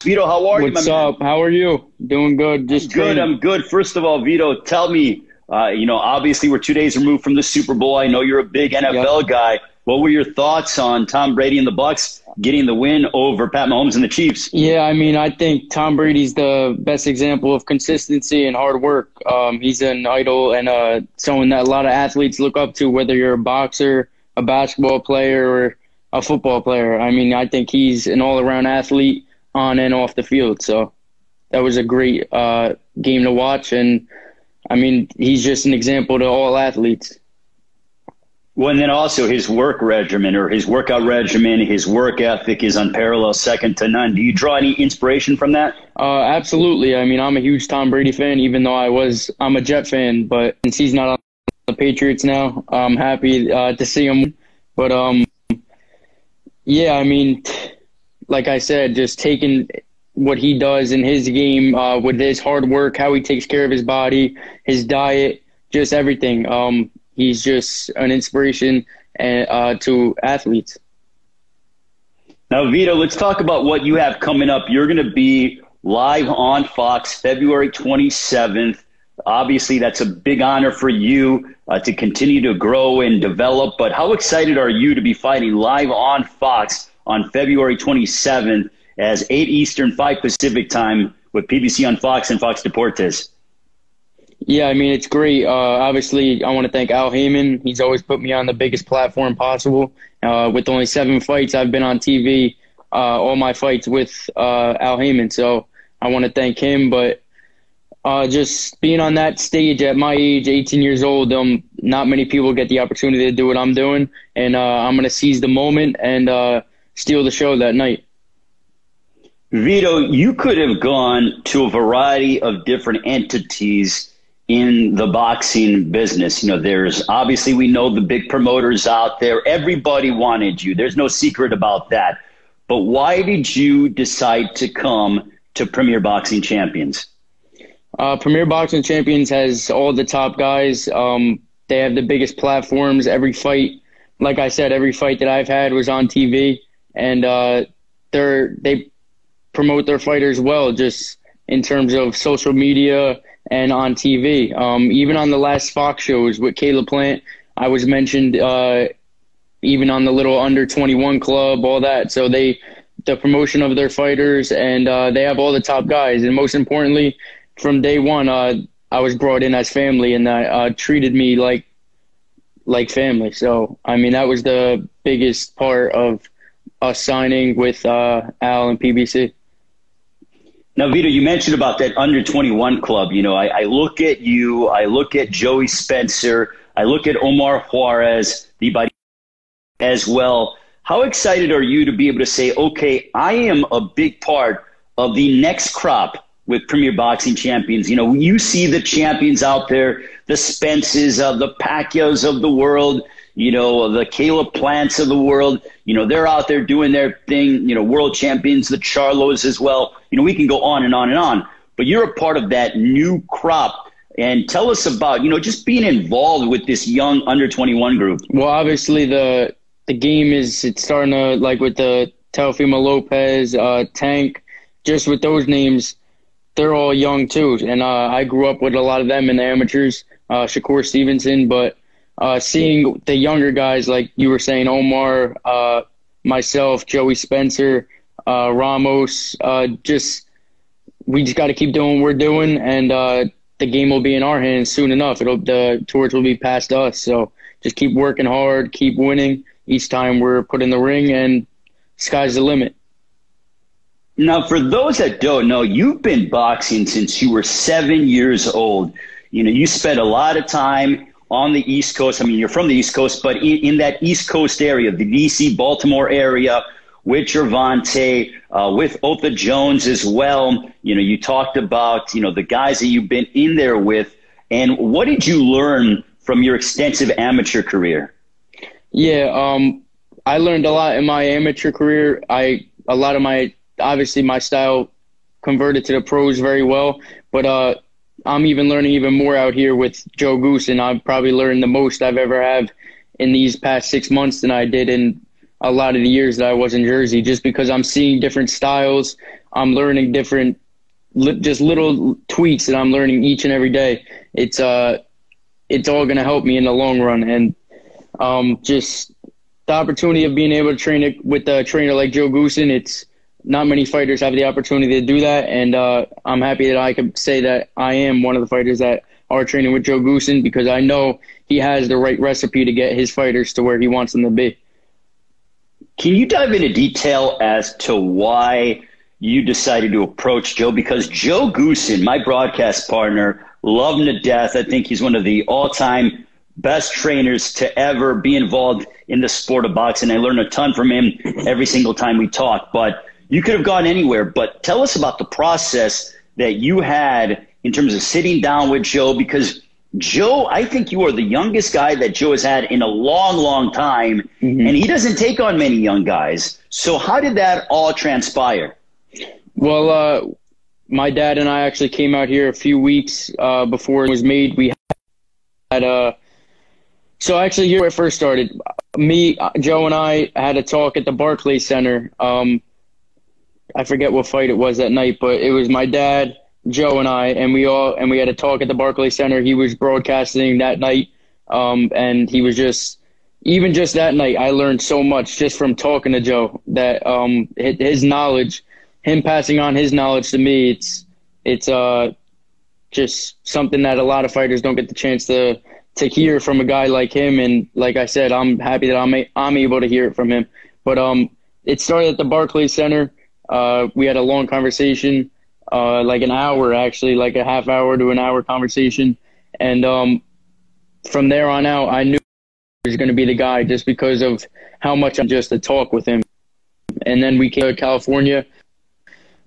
Vito, how are you, my What's man? up? How are you? Doing good. Just Good. training. I'm good. First of all, Vito, tell me, obviously we're 2 days removed from the Super Bowl. I know you're a big NFL guy. What were your thoughts on Tom Brady and the Bucs getting the win over Pat Mahomes and the Chiefs? Yeah, I mean, I think Tom Brady's the best example of consistency and hard work. He's an idol and someone that a lot of athletes look up to, whether you're a boxer, a basketball player, or a football player. I mean, I think he's an all-around athlete on and off the field. So that was a great game to watch. And, I mean, he's just an example to all athletes. Well, and then also his work regimen or his workout regimen, his work ethic is unparalleled, second to none. Do you draw any inspiration from that? Absolutely. I mean, I'm a huge Tom Brady fan, even though I'm a Jet fan, but since he's not on the Patriots now, I'm happy to see him. But, yeah, I mean, like I said, just taking what he does in his game with his hard work, how he takes care of his body, his diet, just everything. He's just an inspiration to athletes. Now, Vito, let's talk about what you have coming up. You're going to be live on Fox February 27th. Obviously, that's a big honor for you to continue to grow and develop. But how excited are you to be fighting live on Fox on February 27th as 8 Eastern, 5 Pacific time with PBC on Fox and Fox Deportes? Yeah, I mean, it's great. Obviously, I want to thank Al Heyman. He's always put me on the biggest platform possible. With only 7 fights, I've been on TV, all my fights with Al Heyman. So I want to thank him. But just being on that stage at my age, 18 years old, not many people get the opportunity to do what I'm doing. And I'm going to seize the moment and steal the show that night. Vito, you could have gone to a variety of different entities in the boxing business. You know, there's obviously, we know the big promoters out there. Everybody wanted you. There's no secret about that. But why did you decide to come to Premier Boxing Champions? Premier Boxing Champions has all the top guys. They have the biggest platforms. Every fight, like I said, every fight that I've had was on TV. And they promote their fighters well, just in terms of social media and on TV. Even on the last Fox shows with Caleb Plant, I was mentioned even on the little under 21 club, all that. So the promotion of their fighters, and they have all the top guys. And most importantly, from day one, I was brought in as family, and that treated me like family. So, I mean, that was the biggest part of us signing with Al and PBC. Now, Vito, you mentioned about that under 21 club. You know, I look at you, I look at Joey Spencer, I look at Omar Juarez, the body as well. How excited are you to be able to say, okay, I am a big part of the next crop with Premier Boxing Champions? You know, you see the champions out there, the Spences, the Pacquiaos of the world, you know, the Caleb Plants of the world. You know, they're out there doing their thing, you know, world champions, the Charlos as well. You know, we can go on and on and on. But you're a part of that new crop. And tell us about, you know, just being involved with this young under 21 group. Well, obviously the game it's starting to, like with the Teofimo Lopez, Tank, just with those names, they're all young too. And I grew up with a lot of them in the amateurs, Shakur Stevenson, but seeing the younger guys, like you were saying, Omar, myself, Joey Spencer, Ramos, we just got to keep doing what we're doing, and the game will be in our hands soon enough. The torch will be passed to us. So just keep working hard, keep winning each time we're put in the ring, and sky's the limit. Now, for those that don't know, you've been boxing since you were 7 years old. You know, you spent a lot of time on the East Coast. I mean, you're from the East Coast, but in that East Coast area, the D.C., Baltimore area, with Gervonta, with Otha Jones as well. You know, you talked about, you know, the guys that you've been in there with. And what did you learn from your extensive amateur career? Yeah, I learned a lot in my amateur career. Obviously my style converted to the pros very well, but I'm even learning even more out here with Joe Goossen. I've probably learned the most I've ever had in these past 6 months than I did in a lot of the years that I was in Jersey, just because I'm seeing different styles. I'm learning different, just little tweaks that I'm learning each and every day. It's all going to help me in the long run. And just the opportunity of being able to train with a trainer like Joe Goossen, it's not many fighters have the opportunity to do that. And I'm happy that I can say that I am one of the fighters that are training with Joe Goossen, because I know he has the right recipe to get his fighters to where he wants them to be. Can you dive into detail as to why you decided to approach Joe? Because Joe Goossen, my broadcast partner, love him to death. I think he's one of the all-time best trainers to ever be involved in the sport of boxing. I learn a ton from him every single time we talk. But you could have gone anywhere. But tell us about the process that you had in terms of sitting down with Joe, because Joe, I think you are the youngest guy that Joe has had in a long, long time, and he doesn't take on many young guys. So how did that all transpire? Well, my dad and I actually came out here a few weeks before it was made. We had so actually here where it first started, me, Joe, and I had a talk at the Barclays Center. I forget what fight it was that night, but it was my dad, Joe, and I, and we had a talk at the Barclays Center. He was broadcasting that night, and he was even just that night, I learned so much just from talking to Joe, that his knowledge, him passing on his knowledge to me, it's just something that a lot of fighters don't get the chance to hear from a guy like him. And like I said, I'm happy that I'm able to hear it from him. But it started at the Barclays Center. We had a long conversation, like an hour, actually, like a half hour to an hour conversation. And from there on out, I knew he was going to be the guy just because of how much I'm just to talk with him. And then we came to California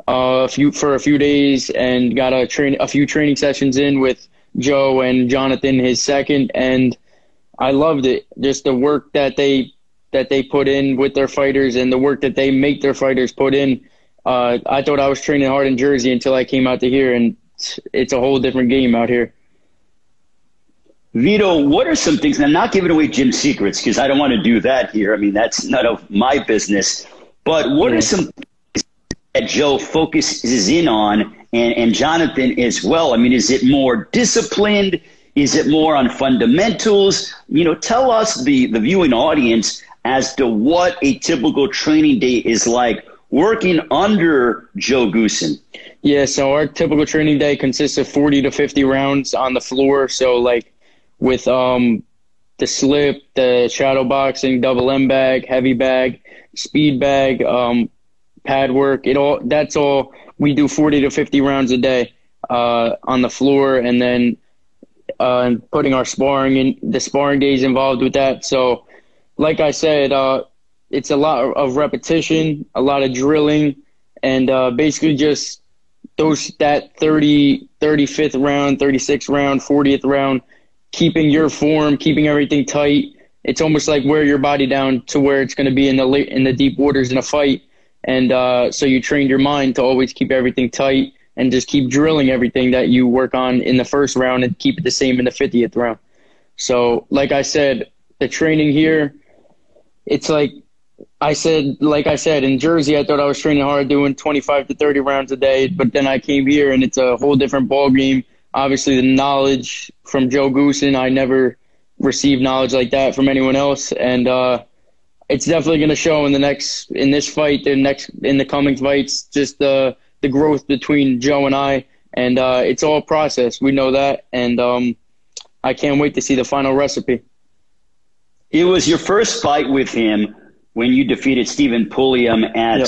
for a few days and got a few training sessions in with Joe and Jonathan, his second, and I loved it. Just the work that they put in with their fighters and the work that they make their fighters put in. I thought I was training hard in Jersey until I came out to here, and it's a whole different game out here. Vito, what are some things, and I'm not giving away gym secrets because I don't want to do that here. I mean, that's none of my business. But what are some things that Joe focuses in on, and Jonathan as well? I mean, is it more disciplined? Is it more on fundamentals? You know, tell us, the viewing audience, as to what a typical training day is like working under Joe Goossen. Yeah, so our typical training day consists of 40 to 50 rounds on the floor. So, like, with the slip, the shadow boxing, double M bag, heavy bag, speed bag, pad work, that's all. We do 40 to 50 rounds a day on the floor, and then putting our sparring in, the sparring days involved with that. So, like I said, it's a lot of repetition, a lot of drilling, and basically just that 35th round, 36th round, 40th round, keeping your form, keeping everything tight. It's almost like wear your body down to where it's going to be in the deep waters in a fight. And so you train your mind to always keep everything tight and just keep drilling everything that you work on in the first round and keep it the same in the 50th round. So, like I said, the training here, it's like I said, in Jersey, I thought I was training hard doing 25 to 30 rounds a day, but then I came here and it's a whole different ball game. Obviously, the knowledge from Joe Goossen, I never received knowledge like that from anyone else. And it's definitely going to show in this fight, in the coming fights, just the growth between Joe and I. And it's all a process. We know that. And I can't wait to see the final recipe. It was your first fight with him when you defeated Stephen Pulliam at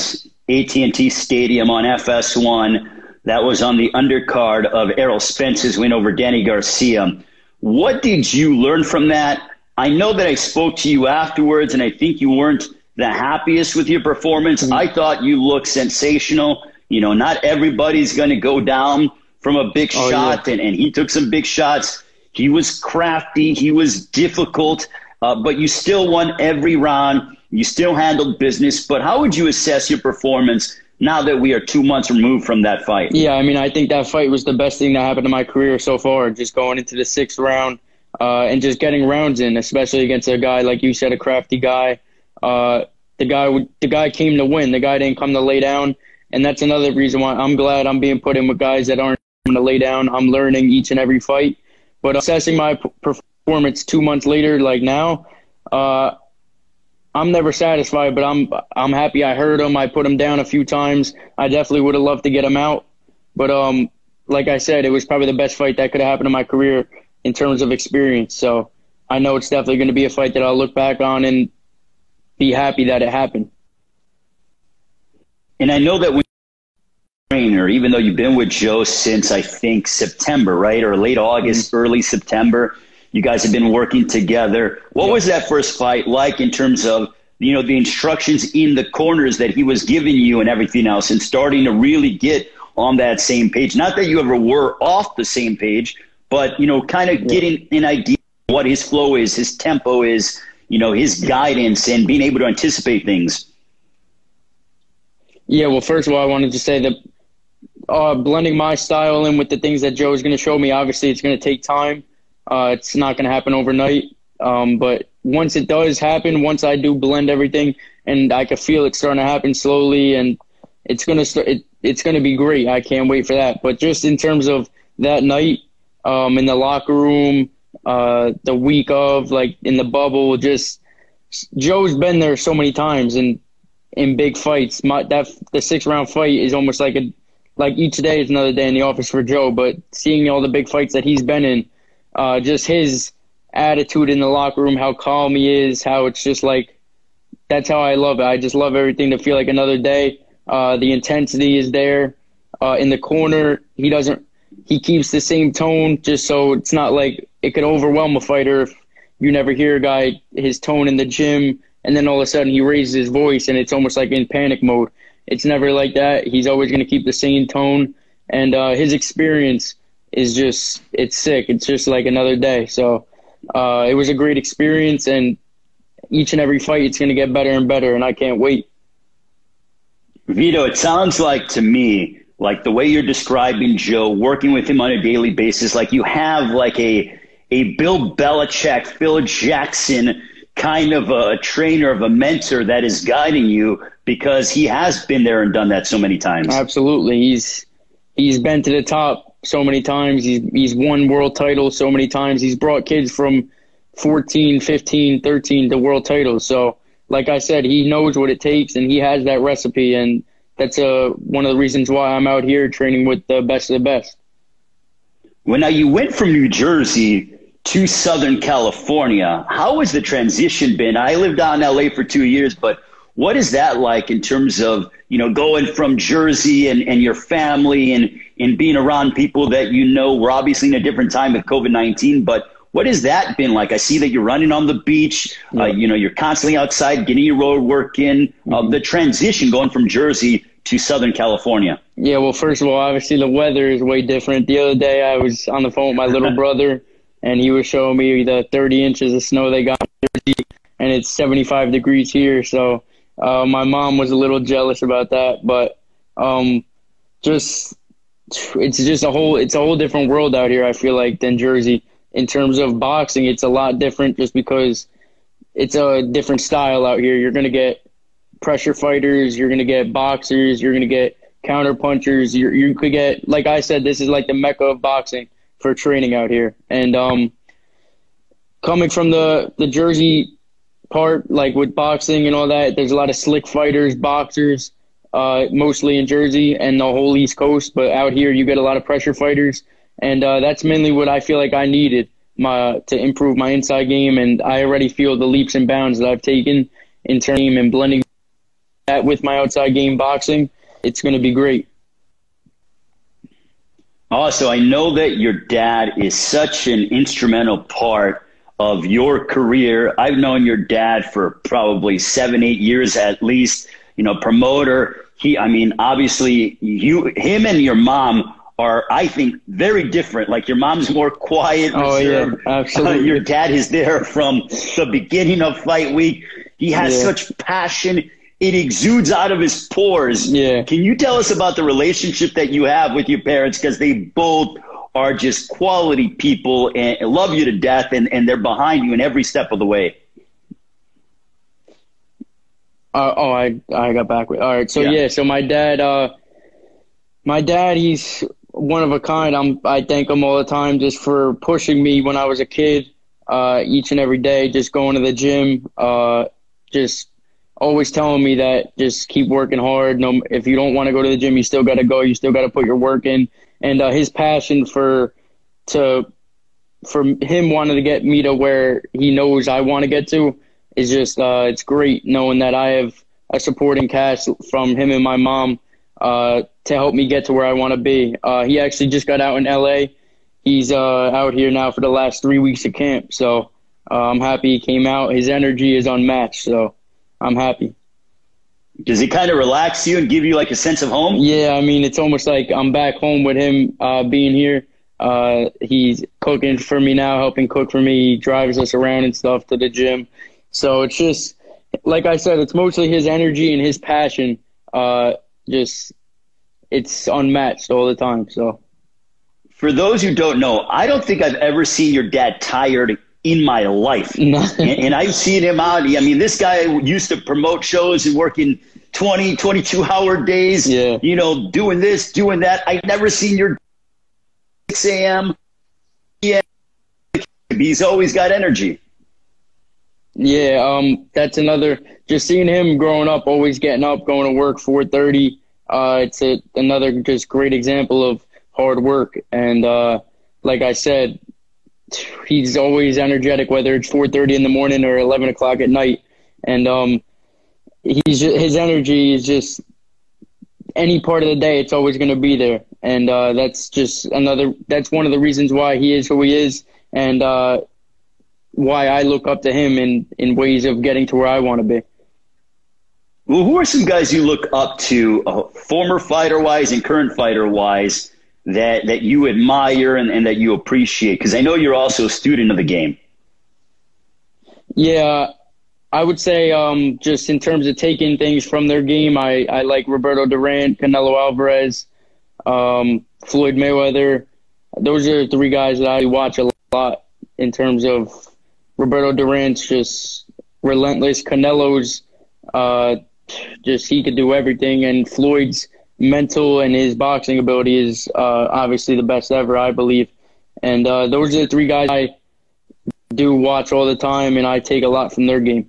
AT&T Stadium on FS1. That was on the undercard of Errol Spence's win over Danny Garcia. What did you learn from that? I know that I spoke to you afterwards, and I think you weren't the happiest with your performance. I thought you looked sensational. You know, not everybody's going to go down from a big shot, and he took some big shots. He was crafty. He was difficult, but you still won every round. You still handled business. But how would you assess your performance now that we are 2 months removed from that fight? Yeah, I mean, I think that fight was the best thing that happened to my career so far, just going into the 6th round and just getting rounds in, especially against a guy, like you said, a crafty guy. the guy came to win. The guy didn't come to lay down. And that's another reason why I'm glad I'm being put in with guys that aren't going to lay down. I'm learning each and every fight. But assessing my performance 2 months later, like now, I'm never satisfied, but I'm happy I hurt him. I put him down a few times. I definitely would have loved to get him out. But like I said, it was probably the best fight that could have happened in my career in terms of experience. So I know it's definitely going to be a fight that I'll look back on and be happy that it happened. And I know that when trainer, even though you've been with Joe since I think September, right? Or late August, early September, you guys have been working together. What was that first fight like in terms of, you know, the instructions in the corners that he was giving you and everything else, and starting to really get on that same page? Not that you ever were off the same page, but, you know, kind of getting an idea of what his flow is, his tempo is, you know, his guidance, and being able to anticipate things. Yeah, well, first of all, I wanted to say that blending my style in with the things that Joe is going to show me, obviously it's going to take time. It's not going to happen overnight. But once it does happen, once I do blend everything and I can feel it starting to happen slowly, and it's going to it's going to be great. I can't wait for that. But just in terms of that night, in the locker room, the week of, like in the bubble, just Joe's been there so many times, and in big fights, the 6-round fight is almost like each day is another day in the office for Joe. But seeing all the big fights that he's been in, just his attitude in the locker room, how calm he is, how it's just like, that's how I love it. I just love everything to feel like another day. The intensity is there. In the corner, he keeps the same tone, just so it's not like it could overwhelm a fighter if you never hear a guy, his tone in the gym, and then all of a sudden he raises his voice and it's almost like in panic mode. It's never like that. He's always going to keep the same tone, and his experience is just, it's sick. It's just like another day. So it was a great experience, and each and every fight it's going to get better and better, and I can't wait. Vito, it sounds like to me, like the way you're describing Joe, working with him on a daily basis, like you have like a Bill Belichick, Phil Jackson kind of a trainer, of a mentor that is guiding you, because he has been there and done that so many times. Absolutely. He's been to the top so many times. He's won world titles so many times. He's brought kids from 14, 15, 13 to world titles. So like I said, he knows what it takes, and he has that recipe, and that's one of the reasons why I'm out here training with the best of the best. When now you went from New Jersey to Southern California, how has the transition been? I lived out in LA for 2 years, but what is that like in terms of, you know, going from Jersey and your family and being around people that you know were obviously in a different time with COVID-19, but what has that been like? I see that you're running on the beach. You know, you're constantly outside getting your road work in. The transition going from Jersey to Southern California. Yeah, well, first of all, obviously the weather is way different. The other day I was on the phone with my little brother, and he was showing me the 30 inches of snow they got in Jersey, and it's 75 degrees here. So my mom was a little jealous about that, but it's a whole different world out here, I feel like, than Jersey. In terms of boxing, it's a lot different just because it's a different style out here. You're going to get pressure fighters, you're going to get boxers, you're going to get counter punchers. You could get, like I said, this is like the mecca of boxing for training out here. And coming from the Jersey part, like with boxing and all that, there's a lot of slick fighters, boxers, mostly in Jersey and the whole East Coast. But out here, you get a lot of pressure fighters. And that's mainly what I feel like I needed to improve my inside game. And I already feel the leaps and bounds that I've taken in terms of and blending that with my outside game boxing. It's going to be great. Also, I know that your dad is such an instrumental part of your career. I've known your dad for probably 7, 8 years at least, you know, promoter. Obviously him and your mom are, I think, very different. Like your mom's more quiet, reserved. Yeah, absolutely. Your dad is there from the beginning of fight week. He has such passion. It exudes out of his pores. Yeah. Can you tell us about the relationship that you have with your parents? Because they both are just quality people and love you to death, and they're behind you in every step of the way. I got backward. All right. So yeah. So my dad, he's one of a kind. I thank him all the time just for pushing me when I was a kid, each and every day, just going to the gym, just always telling me that just keep working hard. No, if you don't want to go to the gym, you still got to go. You still got to put your work in. And his passion for him wanting to get me to where he knows I want to get to is just it's great knowing that I have a supporting cast from him and my mom to help me get to where I want to be. He actually just got out in L.A. He's out here now for the last 3 weeks of camp. So I'm happy he came out. His energy is unmatched, so I'm happy. Does he kind of relax you and give you like a sense of home? Yeah, I mean, it's almost like I'm back home with him being here. He's cooking for me now, helping cook for me. He drives us around and stuff to the gym. So it's just, like I said, it's mostly his energy and his passion. It's unmatched all the time. So, for those who don't know, I don't think I've ever seen your dad tired in my life. And I've seen him out. I mean, this guy used to promote shows and working 20, 22-hour days, doing this, doing that. I've never seen your 6 a.m. Yeah, he's always got energy. Yeah, that's another, just seeing him growing up, always getting up, going to work 4:30. It's another just great example of hard work. And like I said, he's always energetic, whether it's 4:30 in the morning or 11 o'clock at night. And his energy is just any part of the day, it's always going to be there. And that's one of the reasons why he is who he is, and why I look up to him in ways of getting to where I want to be. Well, who are some guys you look up to, former fighter-wise and current fighter-wise, that you admire and that you appreciate? Because I know you're also a student of the game. Yeah, I would say just in terms of taking things from their game, I like Roberto Duran, Canelo Alvarez, Floyd Mayweather. Those are 3 guys that I watch a lot. In terms of Roberto Duran's just relentless, Canelo's just he could do everything, and Floyd's mental and his boxing ability is obviously the best ever, I believe. And those are the 3 guys I do watch all the time, and I take a lot from their game.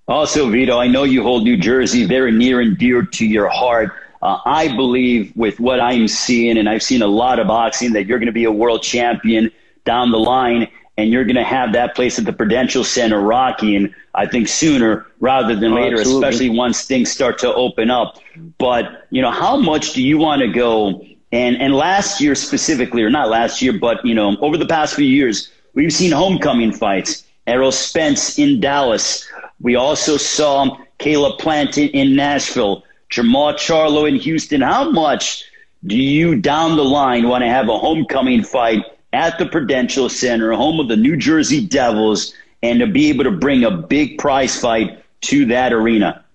Also, Vito, I know you hold New Jersey very near and dear to your heart. I believe with what I'm seeing, and I've seen a lot of boxing, that you're going to be a world champion down the line, and you're going to have that place at the Prudential Center rocking, I think, sooner rather than later, absolutely. Especially once things start to open up. But, how much do you want to go? And last year specifically, or not last year, but, over the past few years, we've seen homecoming fights. Errol Spence in Dallas. We also saw Caleb Plant in Nashville. Jamal Charlo in Houston. How much do you down the line want to have a homecoming fight at the Prudential Center, home of the New Jersey Devils, and to be able to bring a big prize fight to that arena?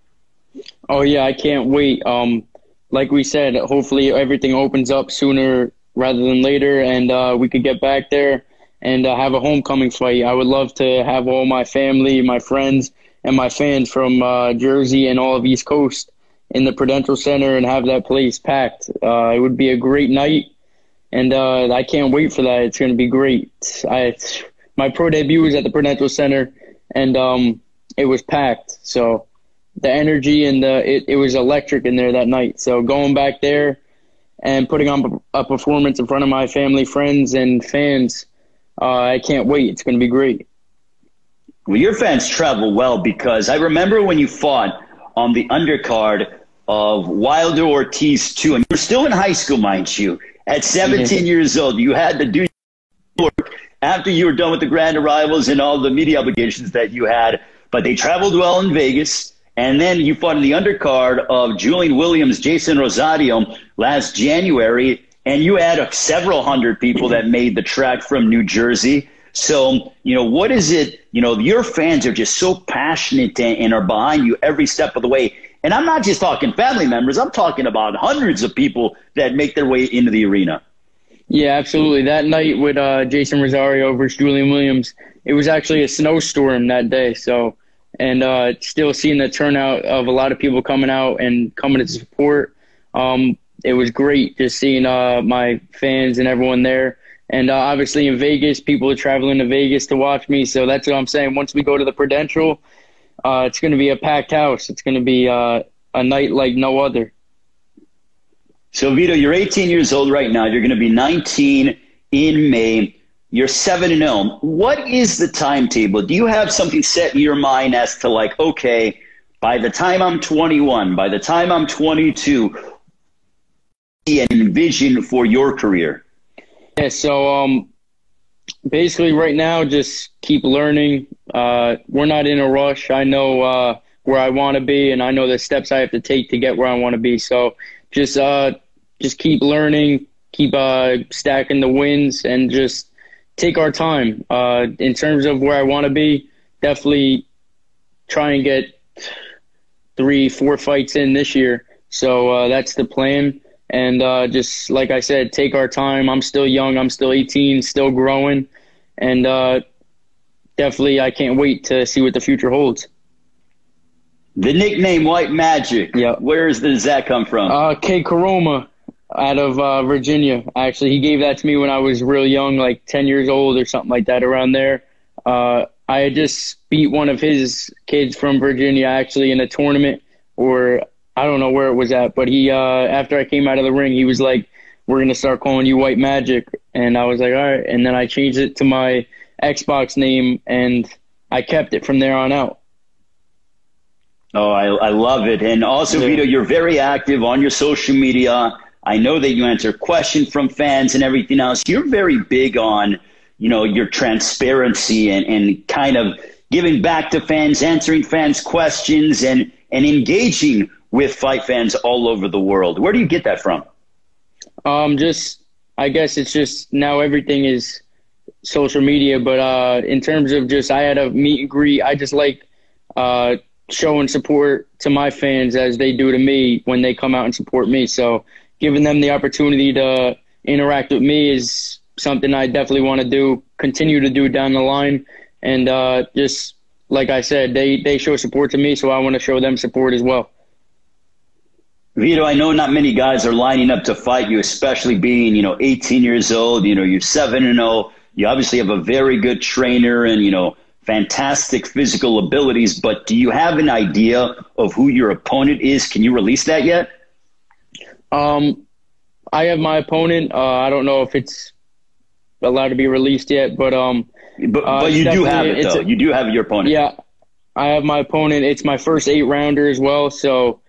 Oh, yeah, I can't wait. Like we said, hopefully everything opens up sooner rather than later, and we could get back there and have a homecoming fight. I would love to have all my family, my friends, and my fans from Jersey and all of East Coast in the Prudential Center and have that place packed. It would be a great night, and I can't wait for that. It's going to be great. My pro debut was at the Prudential Center, and it was packed. So the energy and it was electric in there that night. So going back there and putting on a performance in front of my family, friends, and fans, I can't wait. It's going to be great. Well, your fans travel well, because I remember when you fought on the undercard of Wilder Ortiz 2, and you were still in high school, mind you, at 17 years old. You had to do your work after you were done with the grand arrivals and all the media obligations that you had, but they traveled well in Vegas. And then you fought in the undercard of Julian Williams, Jason Rosario last January, and you had several hundred people that made the trek from New Jersey. So, what is it, your fans are just so passionate and are behind you every step of the way. And I'm not just talking family members. I'm talking about hundreds of people that make their way into the arena. Yeah, absolutely. That night with Jason Rosario versus Julian Williams, it was actually a snowstorm that day. So and still seeing the turnout of a lot of people coming out and coming to support. It was great just seeing my fans and everyone there. And obviously in Vegas, people are traveling to Vegas to watch me. So that's what I'm saying. Once we go to the Prudential, it's going to be a packed house. It's going to be a night like no other. So, Vito, you're 18 years old right now. You're going to be 19 in May. You're 7-0. What is the timetable? Do you have something set in your mind as to like, okay, by the time I'm 21, by the time I'm 22, and envision for your career? Yeah, so basically right now, just keep learning. We're not in a rush. I know where I want to be, and I know the steps I have to take to get where I want to be. So just keep learning, keep stacking the wins, and just take our time. In terms of where I want to be, definitely try and get 3-4 fights in this year. So that's the plan. And just like I said, take our time. I'm still young. I'm still 18, still growing. And definitely I can't wait to see what the future holds. The nickname White Magic, yeah. Does that come from? K. Karoma out of Virginia. Actually, he gave that to me when I was real young, like 10 years old or something like that, around there. I had just beat one of his kids from Virginia actually in a tournament, or I don't know where it was at, but he after I came out of the ring, he was like, "We're going to start calling you White Magic." And I was like, all right. And then I changed it to my Xbox name, and I kept it from there on out. Oh, I love it. And also, yeah. Vito, you're very active on your social media. I know that you answer questions from fans and everything else. You're very big on, your transparency and kind of giving back to fans, answering fans' questions, and engaging with fight fans all over the world. Where do you get that from? I guess it's just now everything is social media, but in terms of just, I had a meet and greet. I just like showing support to my fans as they do to me when they come out and support me. So giving them the opportunity to interact with me is something I definitely want to continue to do down the line. And just like I said, they show support to me, so I want to show them support as well. Vito, I know not many guys are lining up to fight you, especially being, 18 years old. You're 7-0. You obviously have a very good trainer and, fantastic physical abilities. But do you have an idea of who your opponent is? Can you release that yet? I have my opponent. I don't know if it's allowed to be released yet, but you do have it, though. You do have your opponent. Yeah, I have my opponent. It's my first 8-rounder as well. So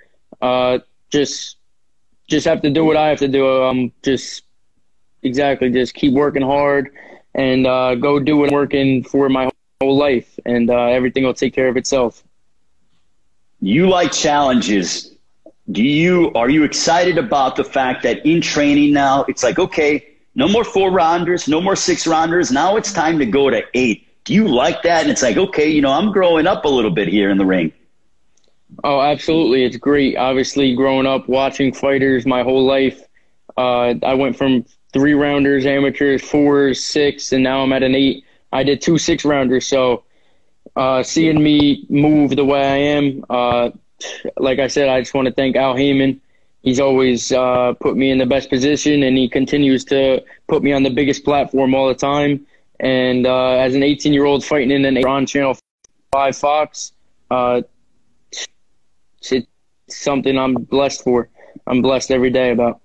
just have to do what I have to do. Just keep working hard and go do what I'm working for my whole life, and everything will take care of itself. You like challenges. Are you excited about the fact that in training now, it's like, okay, no more 4-rounders, no more 6-rounders. Now it's time to go to 8. Do you like that? And it's like, okay, I'm growing up a little bit here in the ring. Oh, absolutely. It's great. Obviously, growing up watching fighters my whole life, I went from 3-rounders, amateurs, 4s, 6, and now I'm at an 8. I did 2 6-rounders. So seeing me move the way I am, like I said, I just want to thank Al Heyman. He's always put me in the best position, and he continues to put me on the biggest platform all the time. And as an 18-year-old fighting in an on Channel 5 Fox, it's something I'm blessed for. I'm blessed every day about.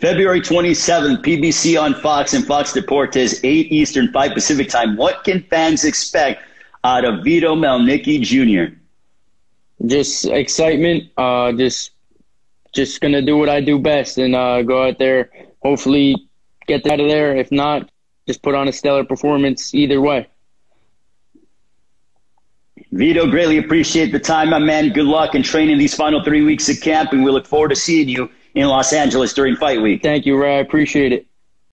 February 27th, PBC on Fox and Fox Deportes, 8 Eastern, 5 Pacific time. What can fans expect out of Vito Mielnicki Jr.? Just excitement. Just going to do what I do best and go out there, hopefully get out of there. If not, just put on a stellar performance either way. Vito, greatly appreciate the time, my man. Good luck in training these final 3 weeks of camp, and we look forward to seeing you in Los Angeles during fight week. Thank you, Ray. I appreciate it.